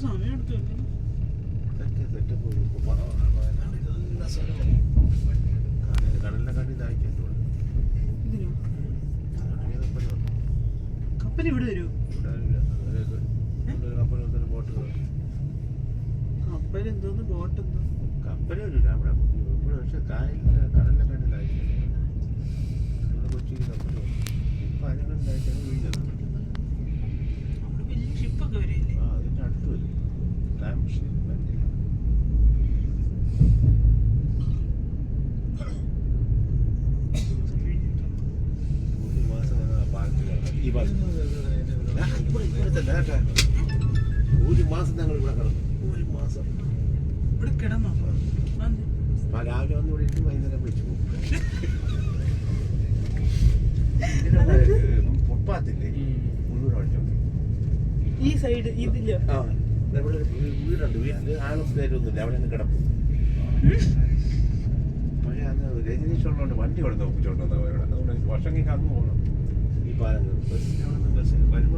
സമയം എടുത്തു കപ്പൽ ഇവിടെ വരൂ. കപ്പൽ എന്തോന്ന് ബോട്ട് എന്തോ കപ്പൽ വരില്ല അവിടെ. പക്ഷെ കടലിനെ കണ്ടില്ലായിരിക്കും കൊച്ചിയിൽ കപ്പൽ ഇപ്പൊ അതിനെണ്ടായിട്ടാണ് വീഴുന്നത്. വലിയ ഷിപ്പൊക്കെ വരില്ലേ? ആ അതിന്റെ അടുത്ത് വരും. ഒരു മാസം പാലത്തിൽ ഈ മാസം ഒരു മാസം ഞങ്ങൾ ഇവിടെ കിടന്നു. ഒരു മാസം ഇവിടെ കിടന്നോ? രാവിലെ വന്ന് ഇവിടെ ഇട്ട് വൈകുന്നേരം വിളിച്ചു പോകും. ഫുട്പാത്തില്ലേ മുഴുവൻ അടിച്ചോണ്ട് ഈ സൈഡ് ഇതില്ല. ആ ഇവിടെ വീടുണ്ട്. വീട്ടില് ആളും പേരൊന്നുമില്ല. അവിടെ നിന്ന് കിടക്കും. പക്ഷെ അന്ന് രജനീഷ് ഉള്ളതുകൊണ്ട് വണ്ടി ഇവിടെ നോക്കിച്ചോണ്ട് വന്നവരോട്. അതുകൊണ്ട് വർഷങ്ങൾക്ക് അന്ന് പോകണം. ഈ പാലം ബസ്സിൽ വരുമ്പോൾ